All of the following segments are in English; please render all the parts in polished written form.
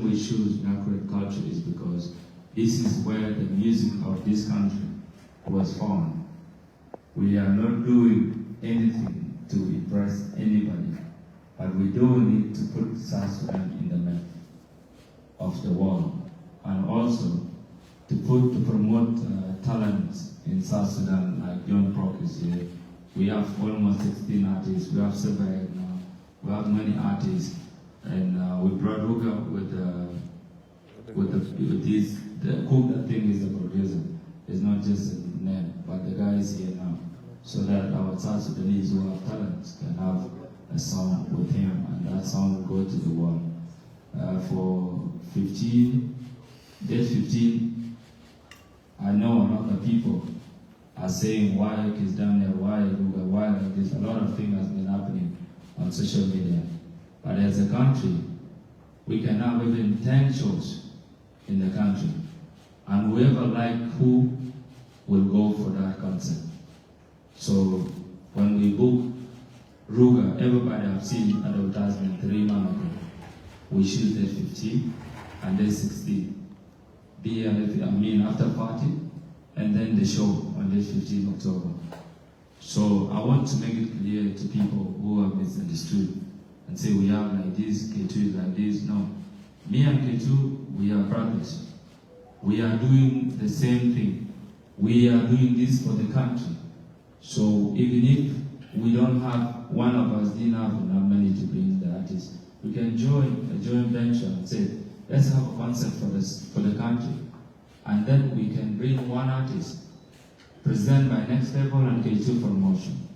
We choose accurate culture is because this is where the music of this country was formed. We are not doing anything to impress anybody, but we do need to put South Sudan in the map of the world, and also to promote talent in South Sudan, like John Proc is here. We have almost 16 artists. We have Sebae now. We have many artists, and we brought Ruga with this. The cook that thing is the producer. It's not just a name, but the guy is here now, so that our South Sudanese who have talent can have a song with him, and that song will go to the world. For date 15, I know a lot of people are saying why is down there, why Ruga, why like this. A lot of things has been happening on social media. But as a country, we can have even 10 shows in the country. And whoever like who will go for that concert. So when we book Ruga, everybody have seen advertisement 3 months ago. We shoot day 15 and day 16. After party, and then the show on day 15 October. So I want to make it clear to people who have misunderstood and say we have like this, K2 is like this. No. Me and K2, we are brothers. We are doing the same thing. We are doing this for the country. So even if we don't have, one of us didn't have enough money to bring the artists, we can join a joint venture and say, let's have a concert for the country. And then we can bring one artist, present by Next Level and K2 promotion.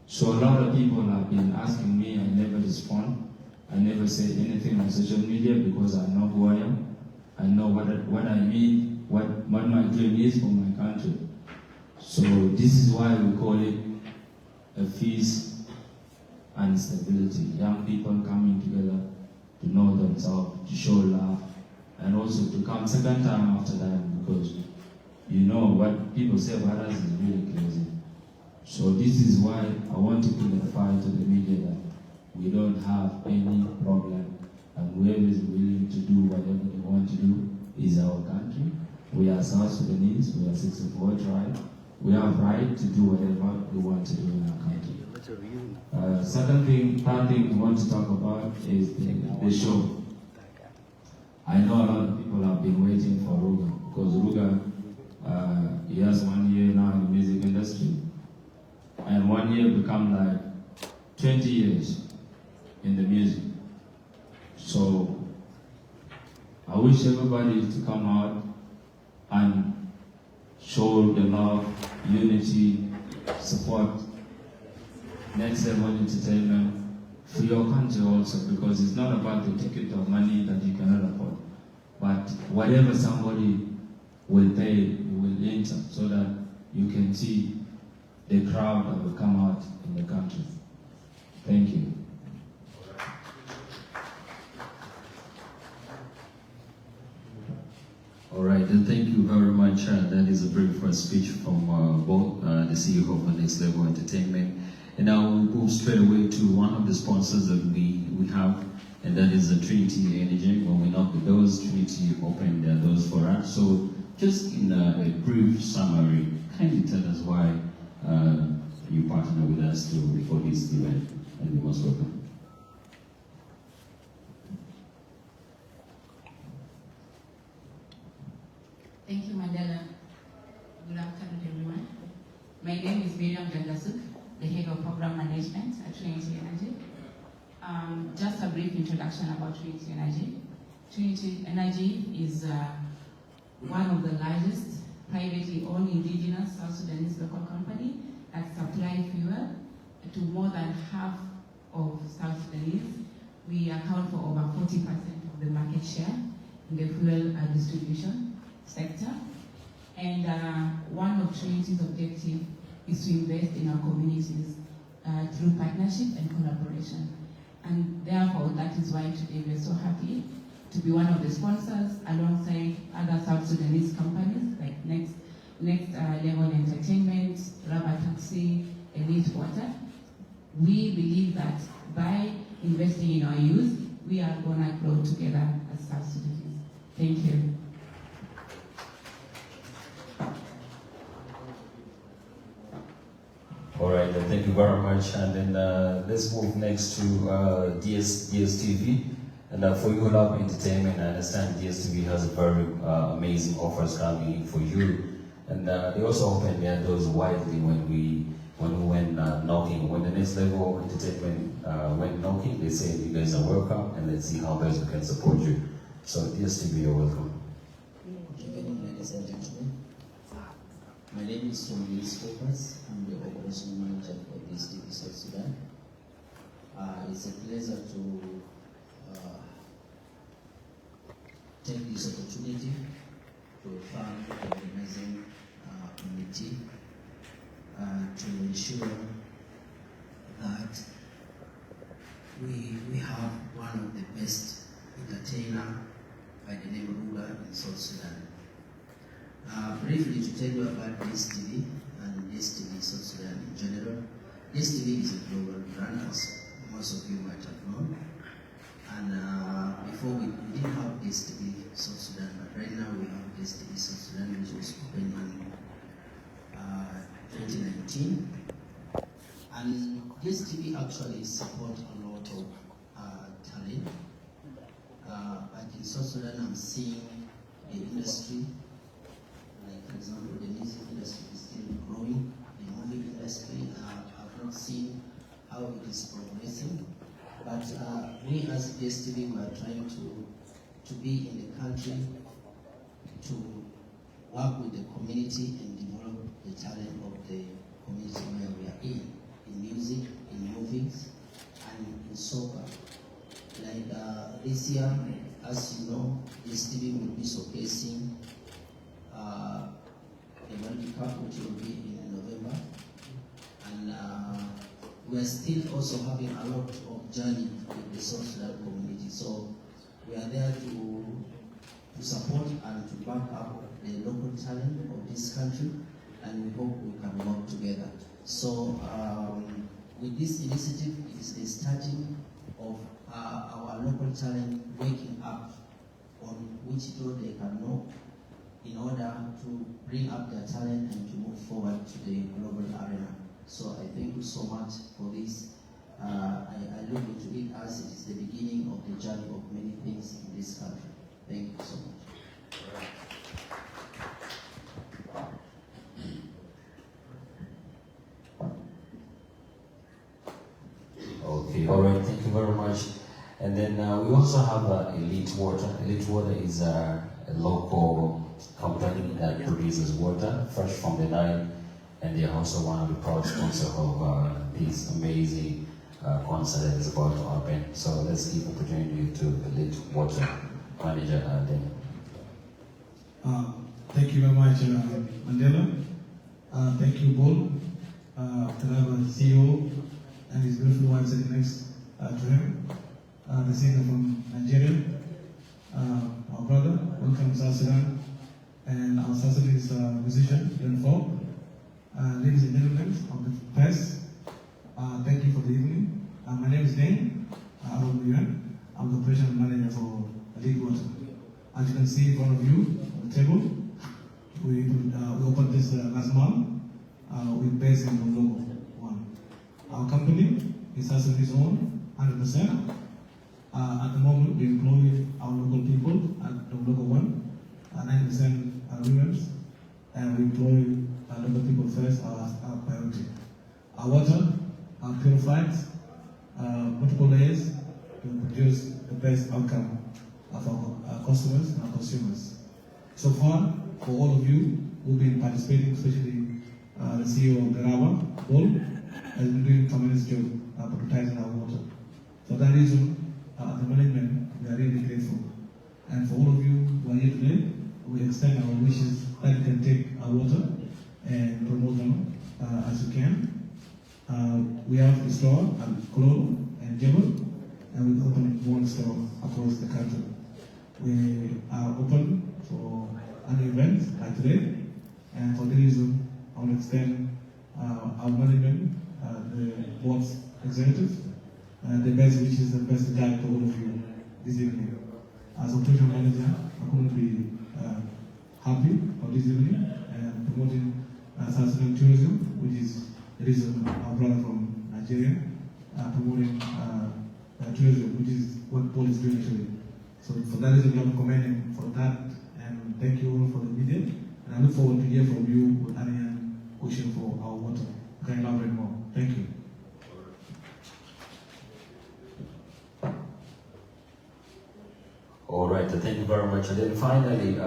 So a lot of people have been asking me, I never respond. I never say anything on social media because I know who I am. I know what I mean, what my dream is for my country. So this is why we call it a feast and stability. Young people coming together to know themselves, to show love, and also to come second time after that, because you know what people say about us is really crazy. So this is why I want to clarify to the media that we don't have any problem, and whoever is willing to do whatever they want to do is our country. We are South Sudanese, we are 64 tribe. We have right to do whatever we want to do in our country. Third thing we want to talk about is the show. I know a lot of people have been waiting for Ruga, because Ruga, he has 1 year now in the music industry, and 1 year become like 20 years in the music. So I wish everybody to come out and show the love, unity, support Next Level Entertainment for your country also, because it's not about the ticket or money that you cannot afford, but whatever somebody will pay, you will enter, so that you can see the crowd that will come out in the country. Thank you. All right, and thank you very much. That is a brief speech from both the CEO of Next Level Entertainment. And now we'll go straight away to one of the sponsors that we have, and that is Trinity Energy. When we knock the doors, Trinity opened their doors for us. So just in a brief summary, kindly tell us why you partner with us for this event, and you're most welcome. Thank you, Mandela. Good afternoon, everyone. My name is Miriam Gandasuk, the head of program management at Trinity Energy. Just a brief introduction about Trinity Energy. Trinity Energy is one of the largest privately owned indigenous South Sudanese local company that supply fuel to more than half of South Sudanese. We account for over 40% of the market share in the fuel distribution sector. And one of Trinity's objectives is to invest in our communities through partnership and collaboration. And therefore, that is why today we're so happy to be one of the sponsors alongside other South Sudanese companies like Next Level Entertainment, Rubber Taxi, Elite Water. We believe that by investing in our youth, we are going to grow together as South Sudanese. Thank you. All right, then thank you very much. And then let's move next to DSTV. And for you who love entertainment, I understand DSTV has a very amazing offers coming for you. And they also open their doors widely when we went knocking. When the next level of entertainment went knocking, they said you guys are welcome, and let's see how best we can support you. So DSTV, you're welcome. Good evening, ladies and gentlemen. My name is Luis Focus. I'm the operation manager for DSTV South Sudan. It's a pleasure to take this opportunity to thank the organizing committee to ensure that we have one of the best entertainer by the name of Ruga in South Sudan. Briefly to tell you about DSTV and DSTV South Sudan in general. DSTV is a global brand, as most of you might have known. And before we didn't have DSTV South Sudan, but right now we have DSTV South Sudan, which was opened in 2019. And DSTV actually support a lot of talent. But in South Sudan, I'm seeing the industry, like for example, the music industry is still growing. The movie industry, I've not seen how it is progressing. But we as DSTV, we are trying to be in the country to work with the community and develop the talent of the community where we are in music, in movies, and in soccer. Like this year, as you know, DSTV will be showcasing the World Cup, which will be in November. And we are still also having a lot of journey with the South Sudan community. So we are there to support and to back up the local talent of this country, and we hope we can work together. So with this initiative, it is the starting of our local talent waking up on which door they can know in order to bring up their talent and to move forward to the global arena. So I thank you so much for this. I look into it as it is the beginning of the journey of many things in this country. Thank you so much. Okay, all right, thank you very much. And then we also have Elite Water. Elite Water is a local company that produces water fresh from the Nile, and they are also one of the proud sponsors of this amazing concert that is about to happen. So let's give opportunity to Elite Water manager then. Thank you very much, Mandela. Thank you, Paul. To have a CEO and his beautiful wife sitting next to him. The singer from Nigeria, our brother, welcome to South Sudan, and our South Sudanese musician, Young Folk. Ladies and gentlemen of the press, thank you for the evening. My name is Dane. I'm the operational manager for Elite Water. As you can see in front of you on the table, we opened this last month. We're based in the local one. Our company is South Sudanese owned, 100%. At the moment, we employ our local people at the local one, 90% women, and we employ local people first, our priority. Our water are purified, multiple layers to produce the best outcome of our customers and our consumers. So far, for all of you who've been participating, especially the CEO of Garaba, Paul, has been doing a tremendous job advertising our water. For that reason, the management, we are really grateful. And for all of you who are here today, we extend our wishes that you can take our water and promote them as you can. We have a store at Kolo and Jebel, and we open one store across the country. We are open for an event like today, and for this reason, I want to extend our management, the board's executive, the best wishes, the best guide to all of you this evening. As operation manager, I couldn't be happy for this evening and promoting South Sudan tourism, which is the reason our brother from Nigeria promoting tourism, which is what Paul is doing actually. So for that reason, we have to commend him for that, and thank you all for the meeting. And I look forward to hear from you with Ariane question for our water. Can you elaborate more? Thank you. All right, thank you very much. And then finally,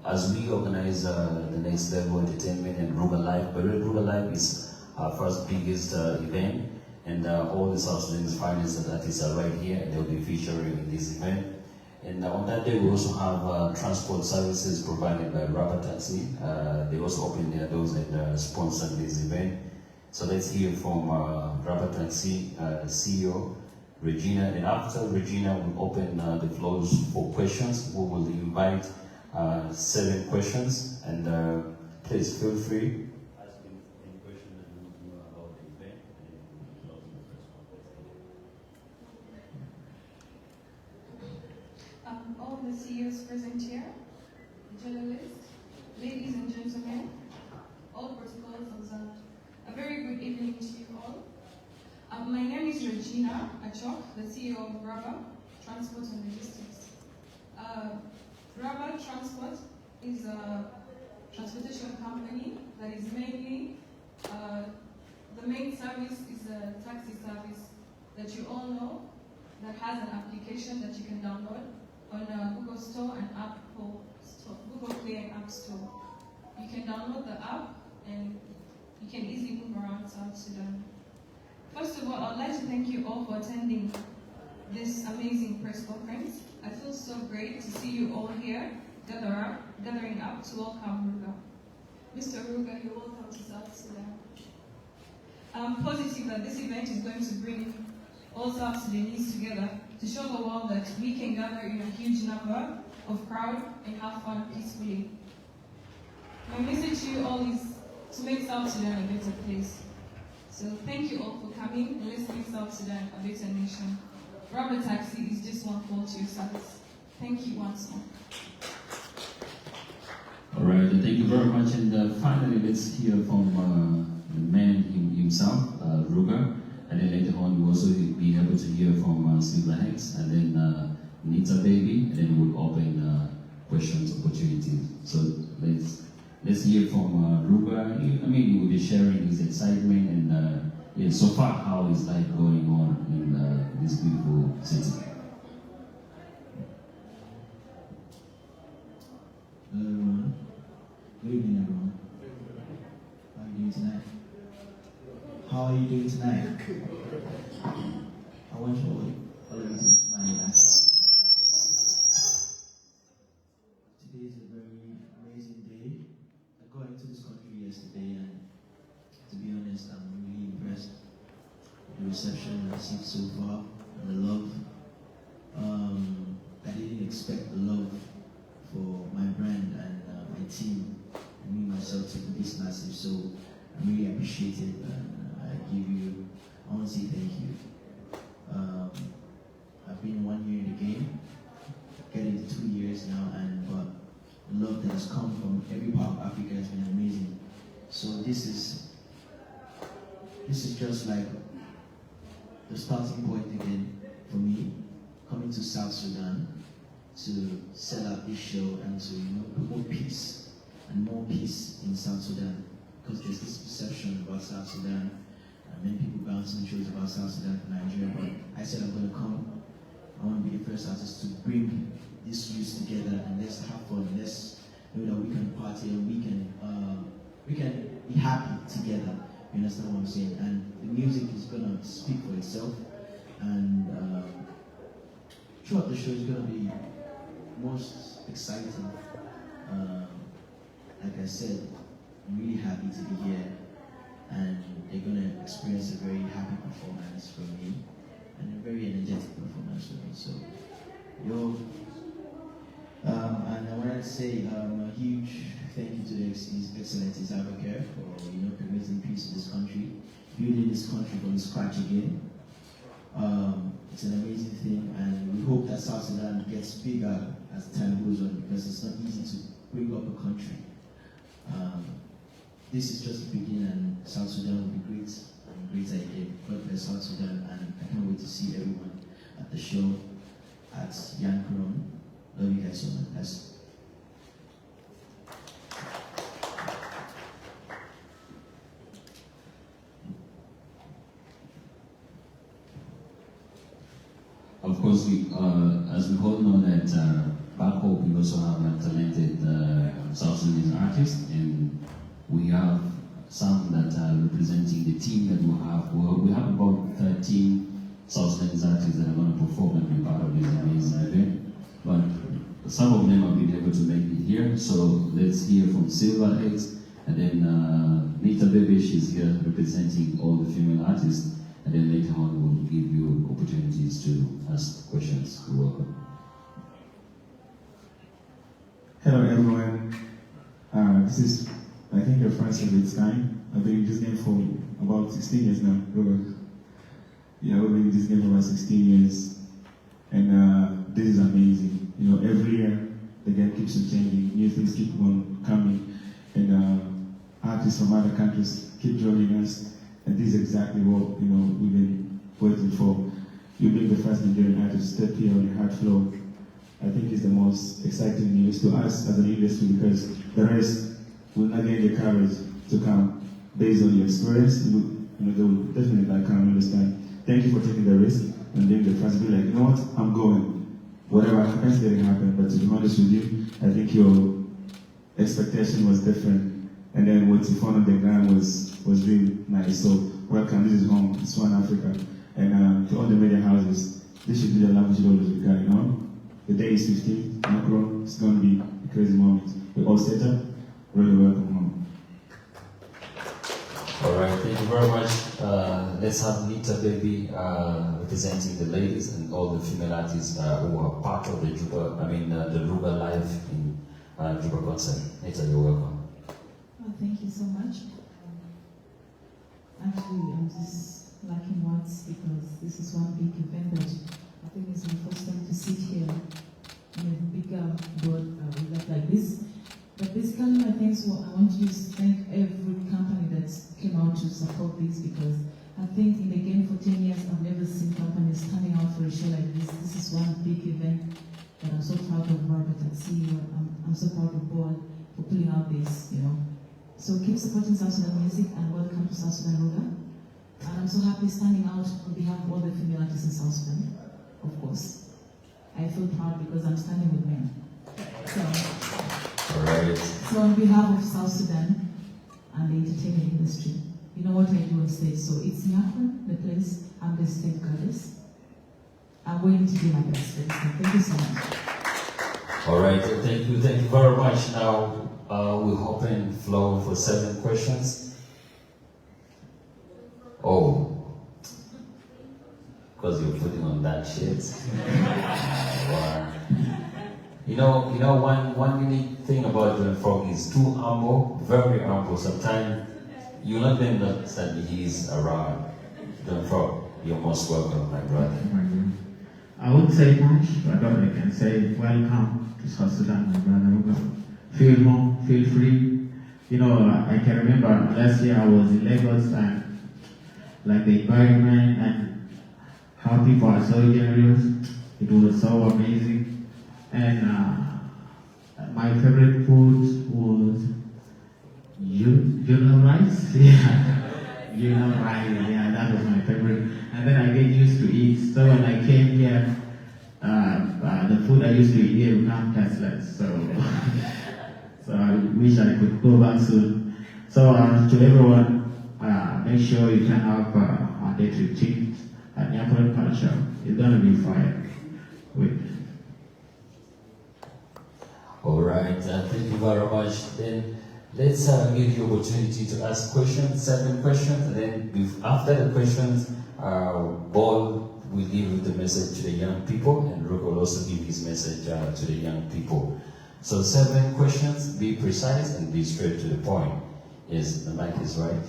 as we organize the Next Level Entertainment and Ruga Live, but Ruga Live is our first biggest event, and all the South Sudanese finest artists are right here, and they'll be featuring in this event. And on that day, we also have transport services provided by Rubber Taxi. They also open their doors and sponsor this event. So let's hear from Rubber Taxi CEO, Regina. And after Regina will open the floors for questions, we will invite 7 questions. And please feel free. Ask any question that you know about the event. And then we'll close the first one. All the CEOs present here, journalists, ladies and gentlemen, all protocols observed. A very good evening to you all. My name is Regina Achok, the CEO of Rubber Transport and Logistics. Rubber Transport is a transportation company that is mainly, the main service is a taxi service that you all know, that has an application that you can download on Google Store and Apple Store, Google Play and App Store. You can download the app and you can easily move around South Sudan. First of all, I'd like to thank you all for attending this amazing press conference. I feel so great to see you all here, gathering up to welcome Ruga. Mr. Ruga, you're welcome to South Sudan. I'm positive that this event is going to bring all South Sudanese together to show the world that we can gather in a huge number of crowd and have fun peacefully. My message to you all is to make South Sudan a better place. So thank you all for coming, and let's make South Sudan a better nation. Rubber Taxi is just one call to your service. Thank you once more. All right, thank you very much. And finally, let's hear from the man himself, Ruga. And then later on, we'll also be able to hear from Silver Hex, and then Nita Baby, and then we'll open questions, opportunities. So let's hear from Ruga. I mean, he will be sharing his excitement and yeah, so far how is life going on in this beautiful city. Hello everyone. Good evening everyone. How are you doing tonight? How are you doing tonight? I want you all of you to be smiling at you. Today is a very amazing day. I got into this country yesterday, and to be honest, I'm really impressed with the reception I received so far and the love. I didn't expect the love for my brand and my team and me myself to be this massive, so I really appreciate it, and I want to say thank you. I've been 1 year in the game, getting to 2 years now, but the love that has come from every part of Africa has been amazing. So this is just like the starting point again for me, coming to South Sudan to set up this show and to promote peace and more peace in South Sudan, because there's this perception about South Sudan. Many people bouncing shows about South Sudan and Nigeria, but I said I'm going to come. I want to be the first artist to bring this youth together, and let's have fun. Let's know that we can party and we can be happy together. You understand what I'm saying? And the music is going to speak for itself, and throughout the show is going to be most exciting. Like I said, I'm really happy to be here, and they're going to experience a very happy performance from me and a very energetic performance from me. So, and I want to say a huge thank you to His Excellency Abakar for promoting peace in this country, building this country from scratch again. It's an amazing thing, and we hope that South Sudan gets bigger as time goes on, because it's not easy to bring up a country this is just the beginning, and South Sudan will be great and greater again. God bless South Sudan, and I can't wait to see everyone at the show at Yankron. Love you guys so much. That's Of course, as we all know that back home we also have a talented South Sudanese artists, and we have some that are representing the team that we have. Well, we have about 13 South Sudanese artists that are going to perform and be part of this amazing event. But some of them have been able to make it here, so let's hear from Silver Eggs, and then Nita Bebe, she's here representing all the female artists. And then later on, we'll give you opportunities to ask questions. You're welcome. Hello, everyone. This is, I think, the first of its kind. I've been in this game for about 16 years now. Yeah, we've been in this game for about 16 years. And this is amazing. You know, every year, the game keeps on changing. New things keep on coming. And artists from other countries keep joining us. And this is exactly what, you know, we've been waiting for. You being the first Nigerian artist to step here on the hard floor, I think is the most exciting news to us as an industry, because the rest will not get the courage to come based on your experience. You know, they will definitely like come and understand. Thank you for taking the risk and being the first. Be like, you know what, I'm going. Whatever happens, let it happen. But to be honest with you, I think your expectation was different. And then what's in front of the ground was really nice. So welcome, this is home, it's One Africa. And to all the media houses, this should be the love we should always be carrying on. The day is 15th, Macron, it's going to be a crazy moment. We're all set up, really welcome home. All right, thank you very much. Let's have Nita Baby representing the ladies and all the female artists who are part of the the Ruga Live in Juba concert. Nita, you're welcome. Thank you so much. Actually, I'm just lacking words because this is one big event that I think it's my first time to sit here in a bigger board like this. But basically, I want to thank every company that came out to support this, because I think in the game for 10 years, I've never seen companies standing out for a show like this. This is one big event that I'm so proud of Robert and CEO. I'm so proud of board for pulling out this, you know. So keep supporting South Sudan music and welcome to South Sudan Ruga. And I'm so happy standing out on behalf of all the female artists in South Sudan, of course. I feel proud because I'm standing with men. So on behalf of South Sudan and the entertainment industry, you know what I do on stage. So it's Nyakwa, the place, I'm the stage goddess. I'm willing to do my best for this. Thank you so much. All right, thank you very much. Now, we'll open floor for 7 questions. Oh, because you're putting on that shit. Wow. You know, one unique thing about John Frog is too humble, very humble. Sometimes you'll not even notice that he's around. John Frog, you're most welcome, my brother. I won't say much, but all I can say, welcome to South Sudan, my brother. Feel home, feel free. You know, I can remember last year I was in Lagos, and like the environment and how people are so generous, it was so amazing. And my favorite food was rice. Yeah, rice. Yeah, that was my favorite. And then I get used to eat. So when I came here, the food I used to eat here became tasteless. So I wish I could go back soon. So to everyone, make sure you turn up on day 15 at Nyakwa Culture. It's gonna be fire. All right, thank you very much. Then let's give you opportunity to ask questions, 7 questions, and then after the questions, Ball will give the message to the young people, and Rook will also give his message to the young people. So 7 questions, be precise and be straight to the point. Yes, the mic is right.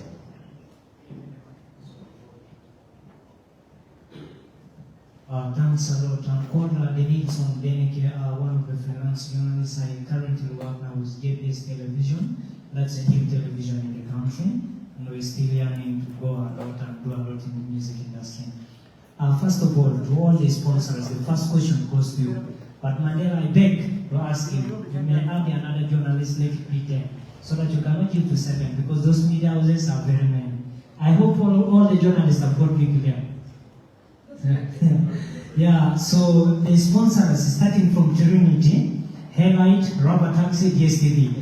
Thanks a lot. I'm called Denison Deneke, one of the freelance journalists. I currently work now with JPS Television. That's a new television in the country. country, and we're still yearning to go a lot and do a lot in the music industry. First of all, to all the sponsors, the first question goes to you. But Mandela, I beg to ask you, you may add another journalist, let it be 10, so that you cannot give to 7, because those media houses are very many. I hope all the journalists have got big there. Yeah, so the sponsors, starting from Trinity, Helite, Rubber Taxi, DSTV.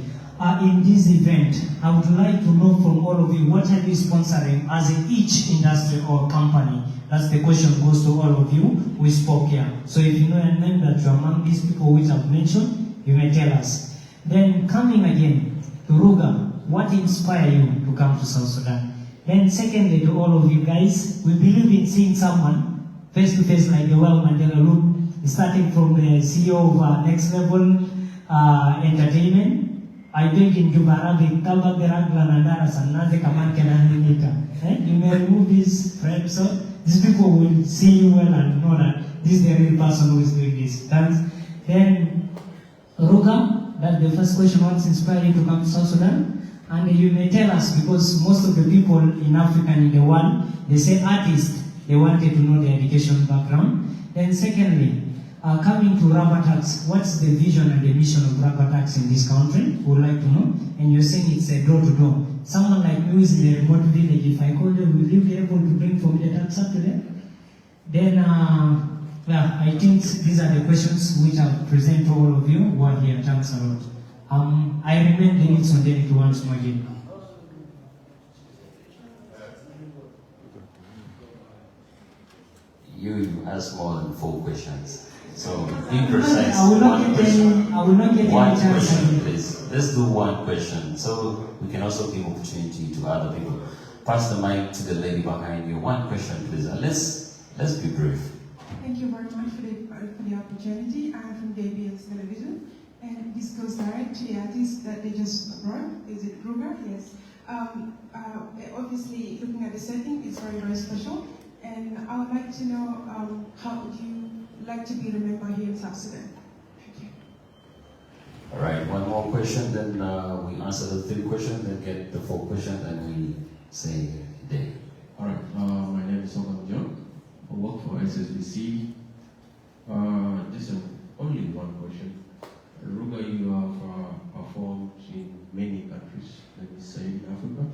In this event, I would like to know from all of you, what are you sponsoring as each industry or company? That's the question goes to all of you who spoke here. So if you know a name that you're among these people which I've mentioned, you may tell us. Then coming again to Ruga, what inspired you to come to South Sudan? Then secondly, to all of you guys, we believe in seeing someone face to face like the well Mandela look, starting from the CEO of Next Level Entertainment. I beg in Jubarabi, Tamba Beragla Nandara Sanaze Kaman Kenan. You may remove this frame so these people will see you well and know that this is the real person who is doing this. Then Ruga, that's the first question, what's inspired you to come to South Sudan? And you may tell us, because most of the people in Africa and in the world, they say artists, they wanted to know their education background. Then secondly, coming to Rubber Tax, what's the vision and the mission of Rubber Tax in this country? We would like to know. And you're saying it's a door-to-door. Someone like me who is in a remote village, if I call them, will you be able to bring from the tax up to them? Then, yeah, I think these are the questions which I'll present to all of you who are here. Thanks a lot. I remain the needs on Derek once more again. You asked more than 4 questions. So be precise. I will not get any One chance. question, please. Let's do one question so we can also give opportunity to other people. Pass the mic to the lady behind you. One question, please. And let's be brief. Thank you very much for the opportunity. I'm from DBS Television, and this goes direct to the artist that they just brought. Is it Ruger? Yes. Obviously, looking at the setting, it's very, very special. And I would like to know how would you like to be remembered here in South Sudan? Thank you. All right, one more question, then we answer the 3 questions, then get the 4 questions, and we say day. All right, my name is Ogan John. I work for SSBC. Just only one question. Ruga, you have performed in many countries, let me say in Africa.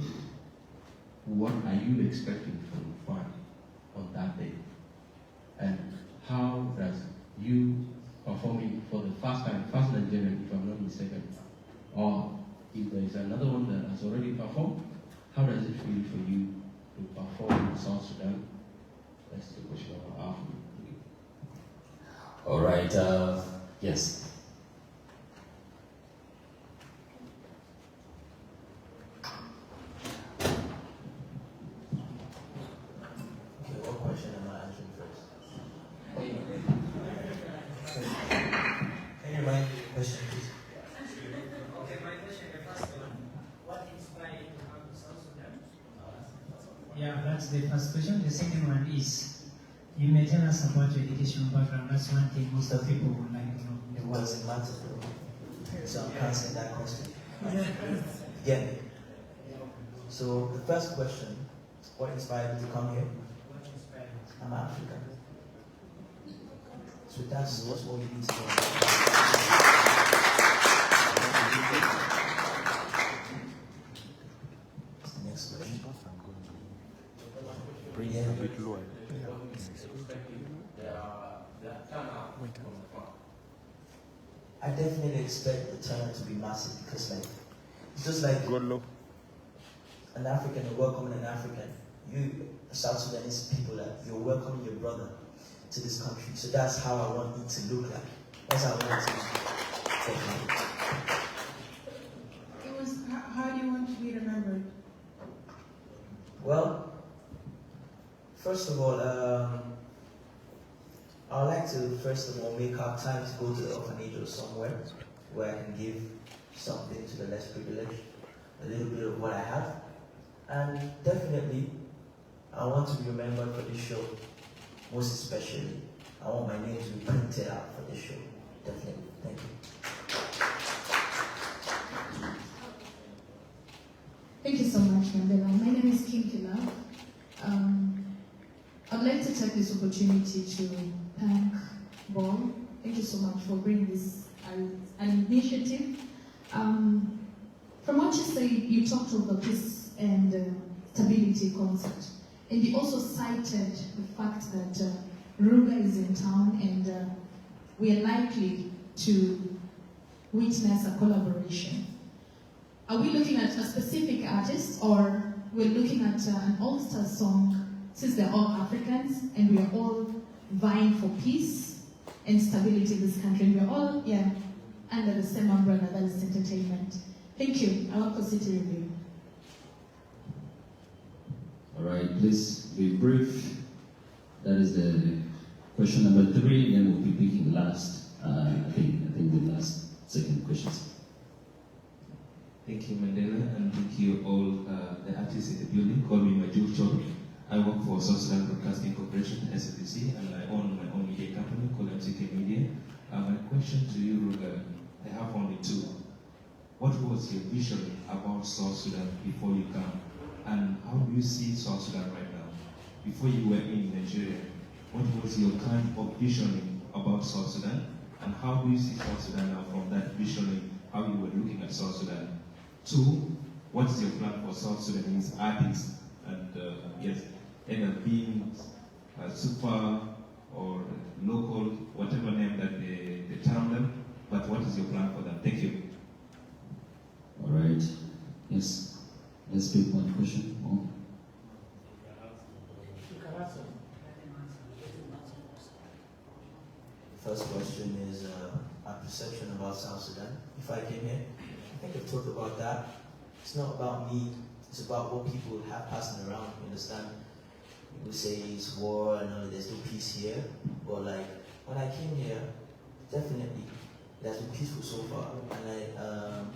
What are you expecting from fun on that day? And how does you performing for the first Nigerian, if I'm not mistaken, or if there is another one that has already performed, how does it feel for you to perform in South Sudan? That's the question I have. All right, yes. Yeah, that's the first question. The second one is, you may tell us about your educational background. That's one thing most of people would like to know. It wasn't matter, so I'm answering that question. Yeah. So the first question, what inspired me to come here? I'm African. So that's all you need to know. Next question. Bring it a bit lower. I definitely expect the turnout to be massive because, like, it's just like an African, you're welcoming an African. You, South Sudanese people, that you're welcoming your brother to this country. So that's how I want it to look like. That's how I want it It was, how do you want to be remembered? Well, first of all, I would like to first of all make up time to go to the orphanage or somewhere where I can give something to the less privileged, a little bit of what I have. And definitely, I want to be remembered for this show. Most especially, I want my name to be printed out for this show. Definitely. Thank you. Thank you so much. to take this opportunity to thank Bob. Thank you so much for bringing this an initiative. From what you said, you talked about the peace and stability concept. And you also cited the fact that Ruga is in town and we are likely to witness a collaboration. Are we looking at a specific artist, or we're looking at an all-star song, since they're all Africans and we are all vying for peace and stability in this country, and we're all under the same umbrella, that is entertainment. Thank you. I will proceed to review. All right, please be brief. That is the question number 3, and then we'll be picking last. I think the last second questions. Thank you, Mandela, and thank you all the artists in the building. Call me Majul Choro. I work for South Sudan Broadcasting Corporation, SFBC, and I own my own media company called MCK Media. My question to you, Ruga, I have only 2. What was your vision about South Sudan before you come? And how do you see South Sudan right now? Before you were in Nigeria, what was your kind of visioning about South Sudan? And how do you see South Sudan now from that visioning, how you were looking at South Sudan? 2, what is your plan for South Sudanese artists? And yes, either being super or local, whatever name that they term them, but what is your plan for them? Thank you. All right. Yes. Let's pick one question. Oh. The first question is our perception about South Sudan. If I came here, I think I've talked about that. It's not about me, it's about what people have passing around, you understand? People say it's war and all, there's no peace here. But like, when I came here, definitely, it has been peaceful so far. And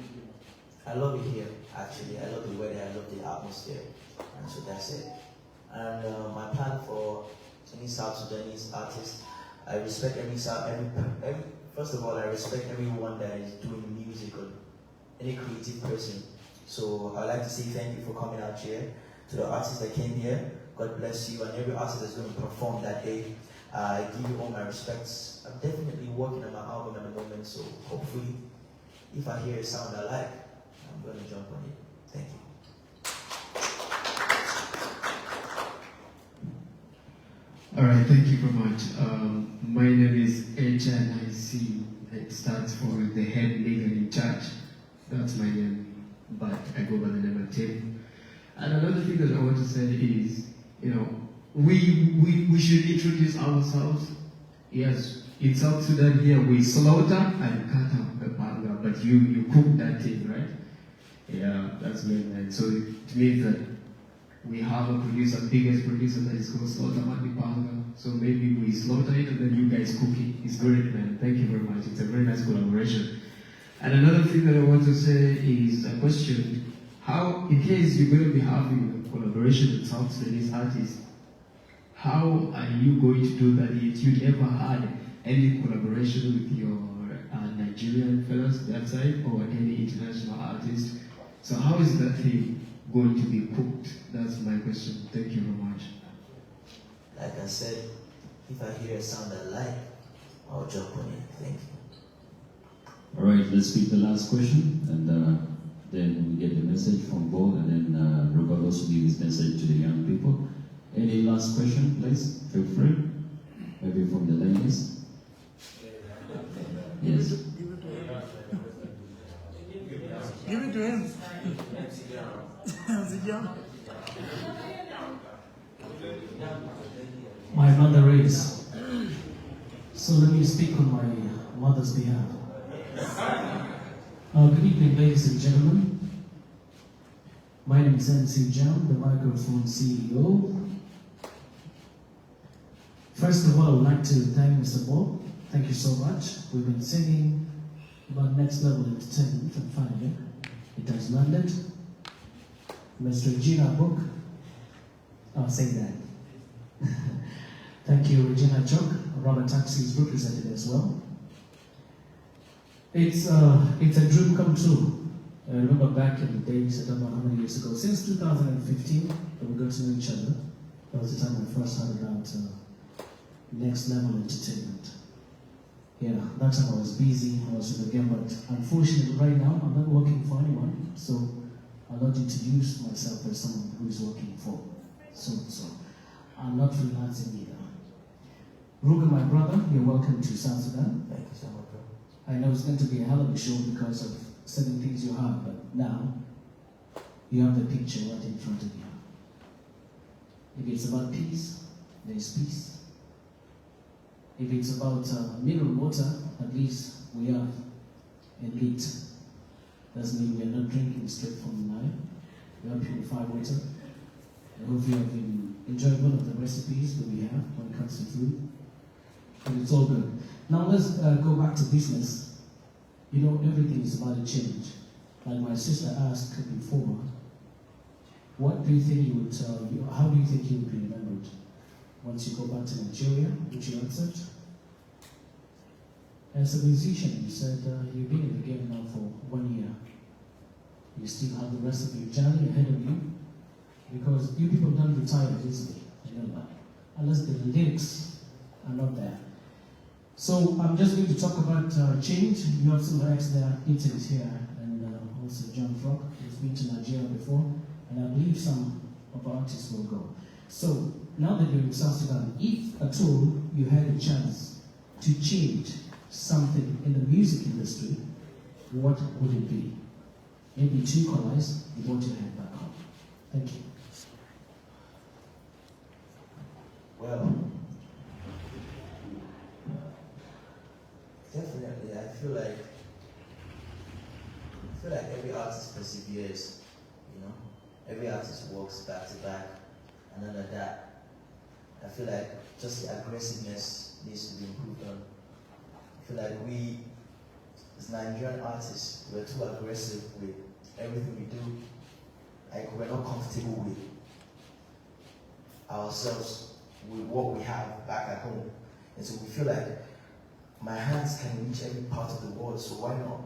I love it here, actually. I love the weather, I love the atmosphere. And so that's it. And my plan for any South Sudanese artist, I respect first of all, I respect everyone that is doing music or any creative person. So I'd like to say thank you for coming out here. To the artists that came here, God bless you. And every artist that's going to perform that day, I give you all my respects. I'm definitely working on my album at the moment, so hopefully, if I hear a sound I like, I'm going to jump on it. Thank you. All right, thank you very much. My name is HNIC. It stands for the head nigger in charge. That's my name, but I go by the name of Tim. And another thing that I want to say is, you know, we should introduce ourselves. Yes, in South Sudan here we slaughter and cut up the panga, but you cook that thing, right? Yeah, that's mainland. So it means that we have a producer, biggest producer that is called Slaughter Mandi Panga. So maybe we slaughter it and then you guys cook it. It's great, man. Thank you very much. It's a very nice collaboration. And another thing that I want to say is a question. How, in case you're going to be having a collaboration with South Sudanese artists, how are you going to do that if you'd ever had any collaboration with your Nigerian fellows that side or any international artist? So how is that thing going to be cooked? That's my question. Thank you very much. Like I said, if I hear a sound I like, I'll jump on it. Thank you. All right, let's pick the last question, and then we get the message from Bo, and then Robert also give his message to the young people. Any last question, please? Feel free. Maybe from the ladies. Yes. Give it to him. My mother is. So let me speak on my mother's behalf. Good evening, ladies and gentlemen. My name is MC Jam, the microphone CEO. First of all, I would like to thank Mr. Bob. Thank you so much. We've been singing about next level entertainment, and finally, it has landed. Mr. Regina Book, I'll say that. Thank you, Regina Chok. Robert Taxi is represented as well. It's a dream come true. I remember back in the days, I don't know how many years ago, since 2015, that we got to know each other. That was the time I first heard about Next Level Entertainment. Yeah, that time I was busy, I was in the game, but unfortunately right now I'm not working for anyone, so I'll not introduce myself as someone who is working for so I'm not freelancing either. Ruben, my brother, you're welcome to South Sudan. Thank you so much, bro. I know it's going to be a hell of a show because of certain things you have, but now you have the picture right in front of you. If it's about peace, there is peace. If it's about mineral water, at least we have elite. Doesn't mean we are not drinking straight from the Nile. We have purified water. I hope you have enjoyed one of the recipes that we have when it comes to food. But it's all good. Now let's go back to business. You know, everything is about a change. Like my sister asked before, what do you think you would, how do you think you would be remembered once you go back to Nigeria, which you answered? As a musician, you said you've been in the game now for 1 year. You still have the rest of your journey ahead of you, because you people don't retire easily, I know that, unless the lyrics are not there. So I'm just going to talk about change. You have some acts there, Ethan is here, and also John Frog, who's been to Nigeria before, and I believe some of our artists will go. So now that you're in South Sudan, if at all you had a chance to change something in the music industry, what would it be? Maybe two colors with what you had back home. Thank you. Well, definitely, I feel like every artist perseveres, you know. Every artist works back to back, and under that, I feel like just the aggressiveness needs to be improved on. I feel like we, as Nigerian artists, we're too aggressive with everything we do. Like, we're not comfortable with ourselves, with what we have back at home. And so we feel like my hands can reach every part of the world, so why not?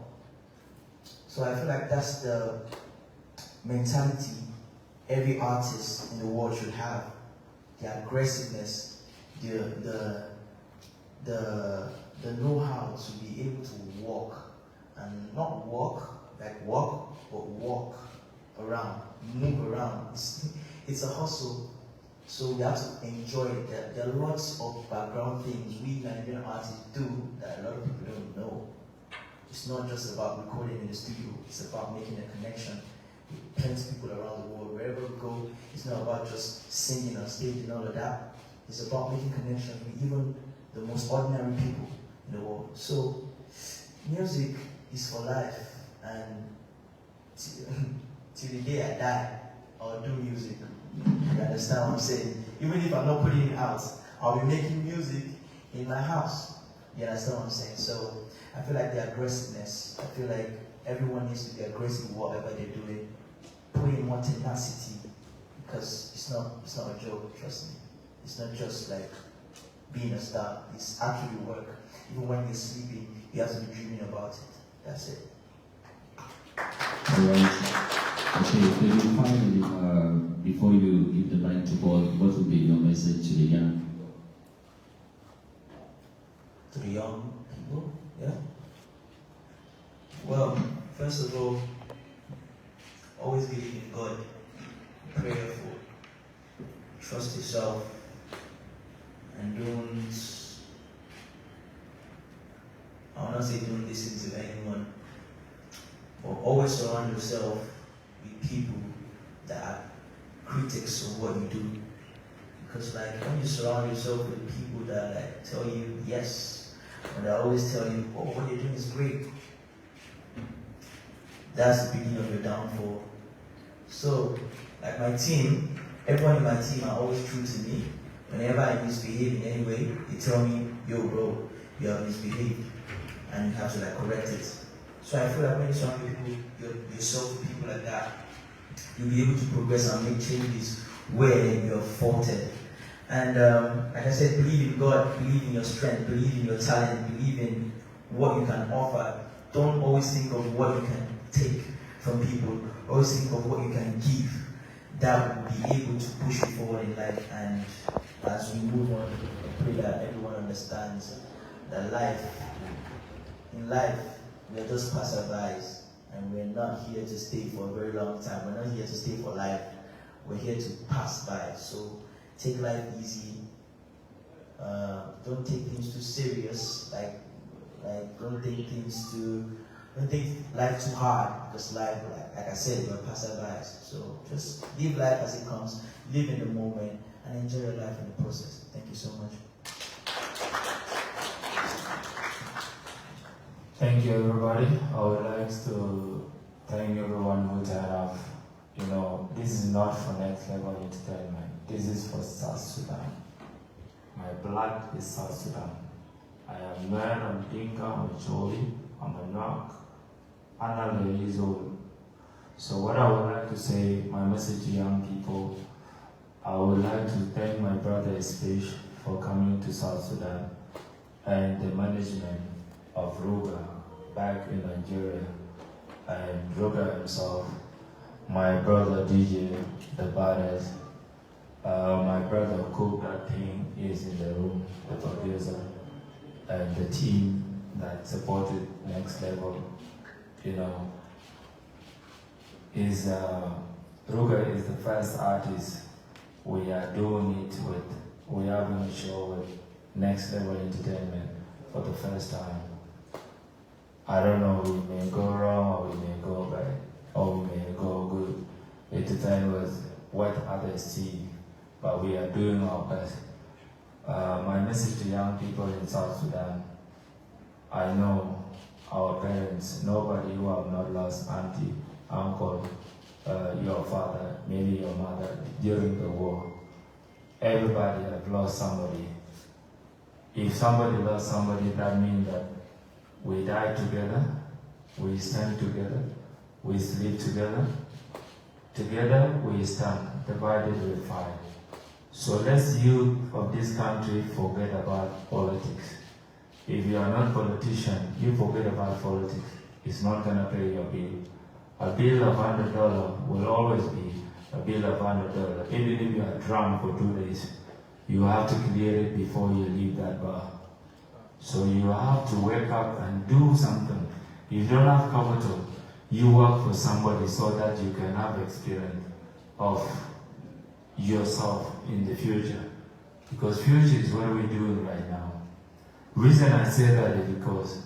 So I feel like that's the mentality every artist in the world should have. The aggressiveness, the know-how to be able to walk, and not walk, like walk, but walk around, move around. It's a hustle. So we have to enjoy it. There are lots of background things we Nigerian artists do that a lot of people don't know. It's not just about recording in the studio, it's about making a connection with plenty of people around the world. Wherever we go, it's not about just singing on stage and all of that. It's about making connections with even the most ordinary people in the world. So music is for life, and till the day I die, I'll do music. You understand what I'm saying? Even if I'm not putting it out, I'll be making music in my house. You understand what I'm saying? So I feel like the aggressiveness, I feel like everyone needs to be aggressive in whatever they're doing. Put in more tenacity, because it's not a joke, trust me. It's not just like being a star, it's actually work. Even when you're sleeping, you have to be dreaming about it. That's it. Alright. Okay, maybe finally, before you give the mic to Paul, what would be your message to the young? To the young people, yeah? Well, first of all, always believe in God, prayerful, trust yourself, and I will not say don't listen to anyone, but always surround yourself with people that are critics of what you do. Because like when you surround yourself with people that like tell you yes, or they always tell you, oh, what you're doing is great, that's the beginning of your downfall. So, like my team, everyone in my team are always true to me. Whenever I misbehave in any way, they tell me, yo bro, you have misbehaved, and you have to like correct it. So I feel like when you surround yourself with people like that, you'll be able to progress and make changes where you're faulted. And like I said, believe in God, believe in your strength, believe in your talent, believe in what you can offer. Don't always think of what you can take from people, always think of what you can give. that will be able to push you forward in life. And as we move on, I pray that everyone understands that in life, we are just passerbys, and we're not here to stay for a very long time. We're not here to stay for life. We're here to pass by. So take life easy. Don't take things too serious. Don't take life too hard, because life, like I said, we're passerbys. So just live life as it comes, live in the moment, and enjoy your life in the process. Thank you so much. Thank you, everybody. I would like to thank everyone who turned up. You know, this is not for next level entertainment. This is for South Sudan. My blood is South Sudan. I am Nuer, I'm Dinka, I'm Choli, I'm a Nok, and I'm years old. So what I would like to say, my message to young people, I would like to thank my brother Speech for coming to South Sudan and the management of Ruga back in Nigeria, and Ruga himself, my brother DJ, the baddest, my brother Cook, that thing is in the room, the producer, and the team that supported Next Level, you know, Ruga is the first artist we are doing it with. We are having a show with Next Level Entertainment for the first time. I don't know, we may go wrong or we may go bad, or we may go good. It depends with what others see, but we are doing our best. My message to young people in South Sudan, I know our parents, nobody who have not lost auntie, uncle, your father, maybe your mother during the war. Everybody have lost somebody. If somebody lost somebody, that means that we die together, we stand together, we sleep together. Together we stand, divided we fight. So let's youth of this country forget about politics. If you are not politician, you forget about politics. It's not gonna pay your bill. A bill of $100 will always be a bill of $100. Even if you are drunk for 2 days, you have to clear it before you leave that bar. So you have to wake up and do something. If you don't have capital, you work for somebody so that you can have experience of yourself in the future. Because future is what we're doing right now. Reason I say that is because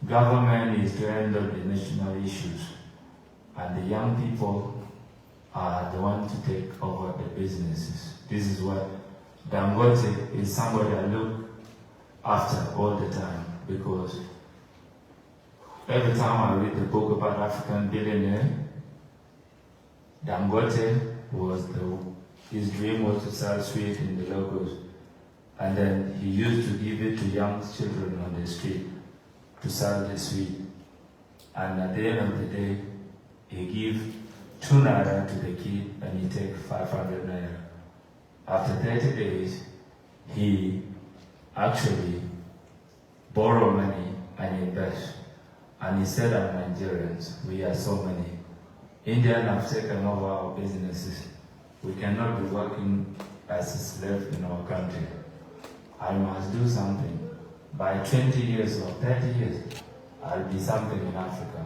government is to handle the national issues, and the young people are the ones to take over the businesses. This is what Dangote is somebody I look after all the time, because every time I read the book about African billionaire, Dangote was his dream was to sell sweet in the locals, and then he used to give it to young children on the street to sell the sweet. And at the end of the day, he give 2 naira to the kid and he take 500 naira. After 30 days, he actually borrow money and invest. And he said, "I'm Nigerians, we are so many. Indians have taken over our businesses. We cannot be working as a slave in our country. I must do something. By 20 years or 30 years, I'll be something in Africa,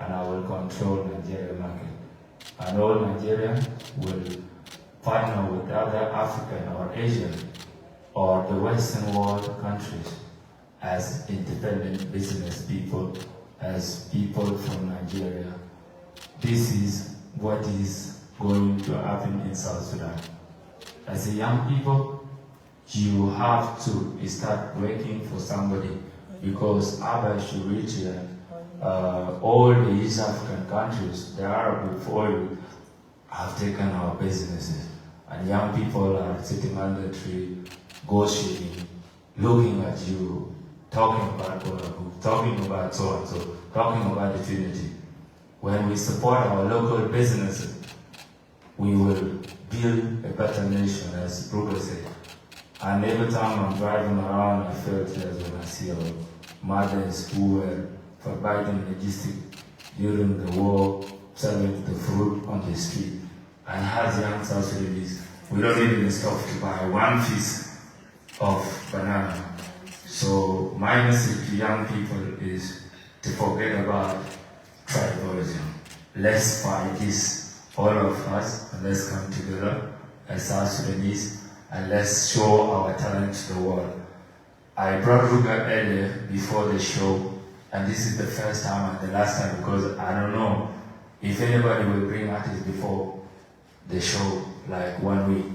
and I will control Nigeria market. And all Nigerians will partner with other African or Asian or the Western world countries as independent business people, as people from Nigeria. This is what is going to happen in South Sudan. As a young people, you have to start working for somebody, because Abba should reach here. All the East African countries, the Arab before you, have taken our businesses. And young people are sitting under the tree, negotiating, looking at you, talking about Bonabu, talking about so-and-so, talking about the Trinity. When we support our local businesses, we will build a better nation, as Ruga said. And every time I'm driving around, I feel tears when I see our mothers who were providing logistics during the war, selling the fruit on the street. And as young South Sudanese, we don't even stop to buy one piece of banana. So my message to young people is to forget about tribalism. Let's fight this, all of us, and let's come together as South Sudanese, and let's show our talent to the world. I brought Ruga earlier before the show, and this is the first time and the last time, because I don't know if anybody will bring artists before the show, like 1 week.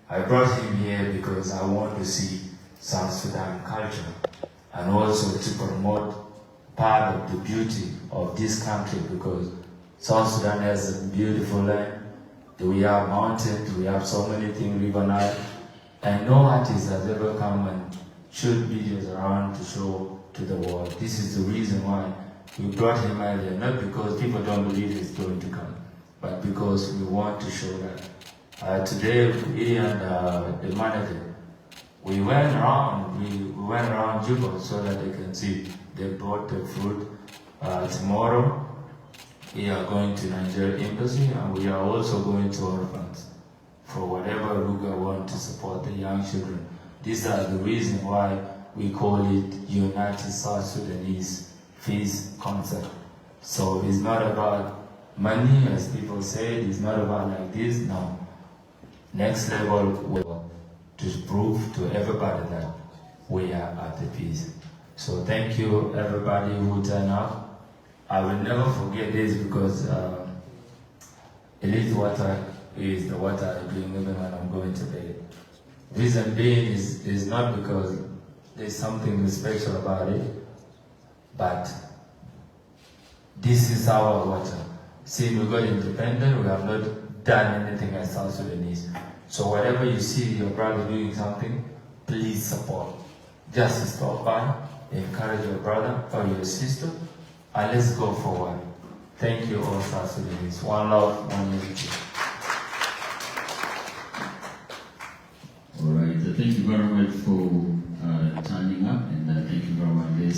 I brought him here because I want to see South Sudan culture, and also to promote part of the beauty of this country, because South Sudan has a beautiful land. We have mountains, we have so many things, River Nile, and no artist has ever come and shoot videos around to show to the world. This is the reason why we brought him earlier, not because people don't believe he's going to come, but because we want to show that. Today, he and the manager, we went around Juba so that they can see. They brought the food. Tomorrow, we are going to Nigeria Embassy, and we are also going to orphans for whatever Ruga want to support the young children. These are the reasons why we call it United South Sudanese Feast Concert. So it's not about money, as people say. It's not about like this. No. Next level will to prove to everybody that we are at the peace. So thank you everybody who turned up. I will never forget this, because elite water is the water I drink even when I'm going to bed. Reason being is not because there's something special about it, but this is our water. Since we got independent, we have not done anything as South Sudanese. So whatever you see your brother doing something, please support. Just stop by, encourage your brother or your sister, and let's go forward. Thank you all, South Sudanese. One love, one unity. All right, thank you very much for turning up, and thank you very much.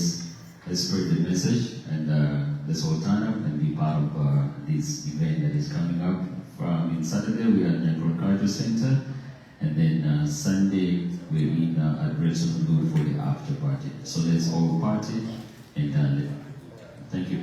Let's spread the message, and let's all turn up and be part of this event that is coming up. From Saturday, we are at the Agriculture Center, and then Sunday, we're in at Redstone Blue for the after party. So let's all party, and thank you.